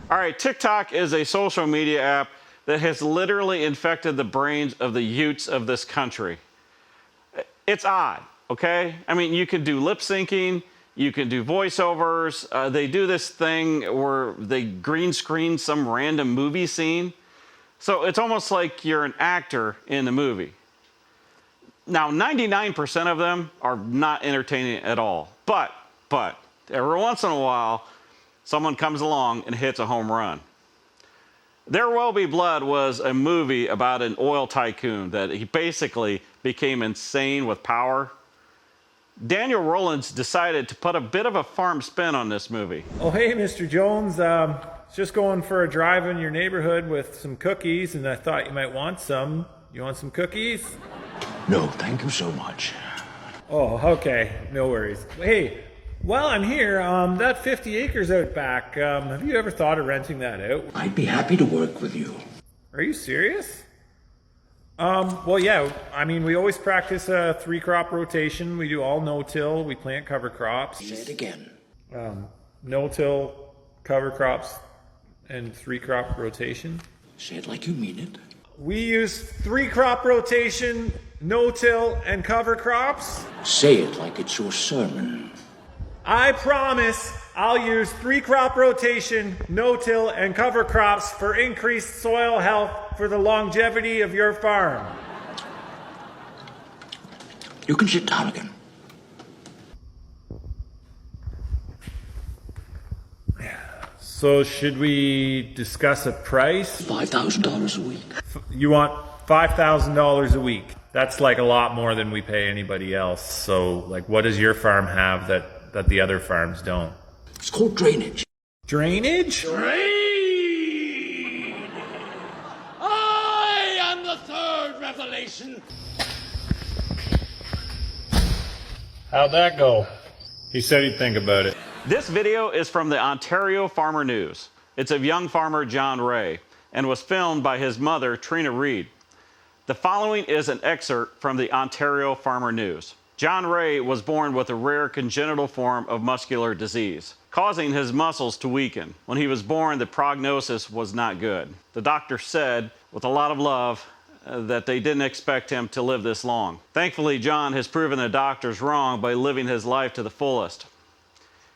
All right, TikTok is a social media app that has literally infected the brains of the youths of this country. It's odd, okay? I mean, you can do lip syncing, you can do voiceovers. They do this thing where they green screen some random movie scene. So it's almost like you're an actor in the movie. Now, 99% of them are not entertaining at all. But, every once in a while, someone comes along and hits a home run. There Will Be Blood was a movie about an oil tycoon that he basically became insane with power. Daniel Rollins decided to put a bit of a farm spin on this movie. Oh, hey, Mr. Jones. Just going for a drive in your neighborhood with some cookies, and I thought you might want some. You want some cookies? No, thank you so much. Oh, okay. No worries. Hey, while I'm here, that 50 acres out back, have you ever thought of renting that out? I'd be happy to work with you. Are you serious? Well, yeah. I mean, we always practice a 3-crop rotation. We do all no-till. We plant cover crops. Say it again. No-till, cover crops, and 3-crop rotation. Say it like you mean it. We use 3-crop rotation, no-till, and cover crops. Say it like it's your sermon. I promise I'll use 3-crop rotation, no-till, and cover crops for increased soil health for the longevity of your farm. You can sit down again. So should we discuss a price? $5,000 a week. You want $5,000 a week. That's like a lot more than we pay anybody else. So like, what does your farm have that the other farms don't? It's called drainage. Drainage? Drain! I am the third revelation. How'd that go? He said he'd think about it. This video is from the Ontario Farmer News. It's of young farmer John Ray and was filmed by his mother, Trina Reed. The following is an excerpt from the Ontario Farmer News. John Ray was born with a rare congenital form of muscular disease, causing his muscles to weaken. When he was born, the prognosis was not good. The doctor said, with a lot of love, that they didn't expect him to live this long. Thankfully, John has proven the doctors wrong by living his life to the fullest.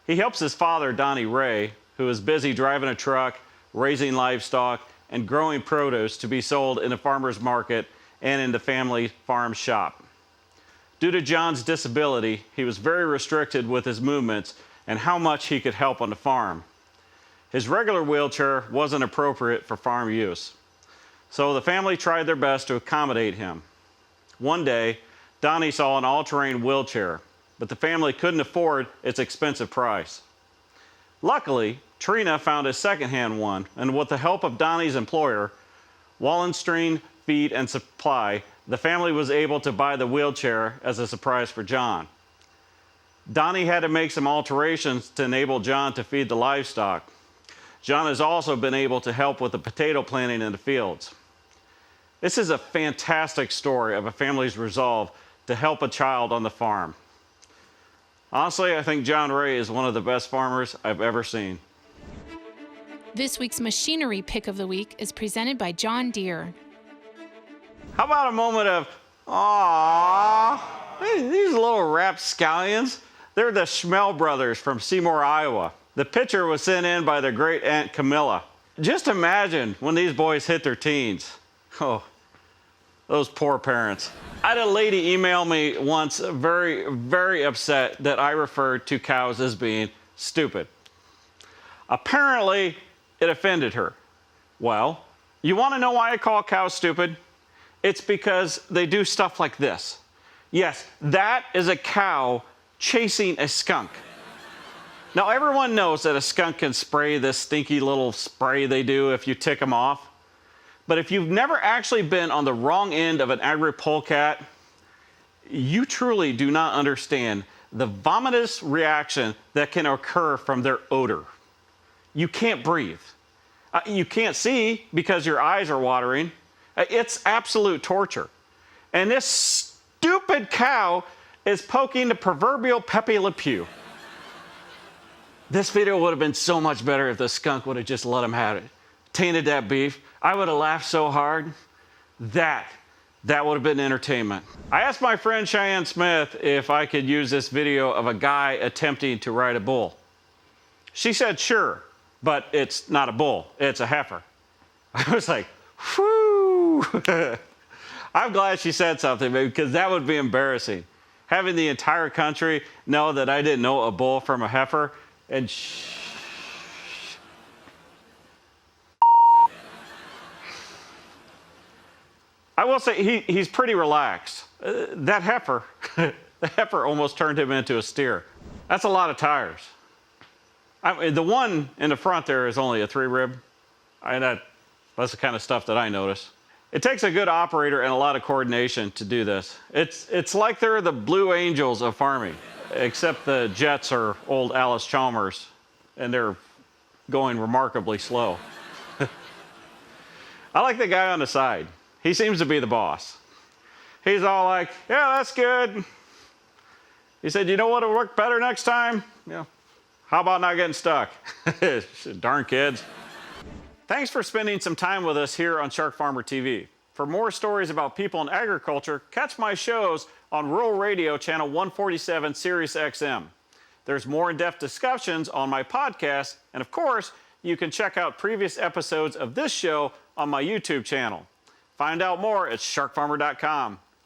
He helps his father, Donnie Ray, who is busy driving a truck, raising livestock, and growing produce to be sold in a farmer's market and in the family farm shop. Due to John's disability, he was very restricted with his movements and how much he could help on the farm. His regular wheelchair wasn't appropriate for farm use, so the family tried their best to accommodate him. One day, Donnie saw an all-terrain wheelchair, but the family couldn't afford its expensive price. Luckily, Trina found a second-hand one, and with the help of Donnie's employer, Wallenstein Feed and Supply, the family was able to buy the wheelchair as a surprise for John. Donnie had to make some alterations to enable John to feed the livestock. John has also been able to help with the potato planting in the fields. This is a fantastic story of a family's resolve to help a child on the farm. Honestly, I think John Ray is one of the best farmers I've ever seen. This week's machinery pick of the week is presented by John Deere. How about a moment of, aww, these little rapscallions? They're the Schmel brothers from Seymour, Iowa. The picture was sent in by their great aunt Camilla. Just imagine when these boys hit their teens. Oh, those poor parents. I had a lady email me once very, very upset that I referred to cows as being stupid. Apparently, it offended her. Well, you want to know why I call cows stupid? It's because they do stuff like this. Yes, that is a cow chasing a skunk. Now, everyone knows that a skunk can spray this stinky little spray they do if you tick them off. But if you've never actually been on the wrong end of an angry polecat, you truly do not understand the vomitous reaction that can occur from their odor. You can't breathe. You can't see because your eyes are watering. It's absolute torture. And this stupid cow is poking the proverbial Pepe Le Pew. This video would have been so much better if the skunk would have just let him have it. Tainted that beef. I would have laughed so hard. That would have been entertainment. I asked my friend Cheyenne Smith if I could use this video of a guy attempting to ride a bull. She said sure, but it's not a bull, it's a heifer. I was like, whew. I'm glad she said something, because that would be embarrassing. Having the entire country know that I didn't know a bull from a heifer, and I will say he's pretty relaxed. That heifer, the heifer almost turned him into a steer. That's a lot of tires. The one in the front there is only a 3-rib. That's the kind of stuff that I notice. It takes a good operator and a lot of coordination to do this. It's like they're the Blue Angels of farming, except the jets are old Alice Chalmers, and they're going remarkably slow. I like the guy on the side. He seems to be the boss. He's all like, yeah, that's good. He said, you know what will work better next time? Yeah. How about not getting stuck? Darn kids. Thanks for spending some time with us here on SharkFarmer TV. For more stories about people in agriculture, catch my shows on Rural Radio Channel 147 Sirius XM. There's more in-depth discussions on my podcast, and of course, you can check out previous episodes of this show on my YouTube channel. Find out more at sharkfarmer.com.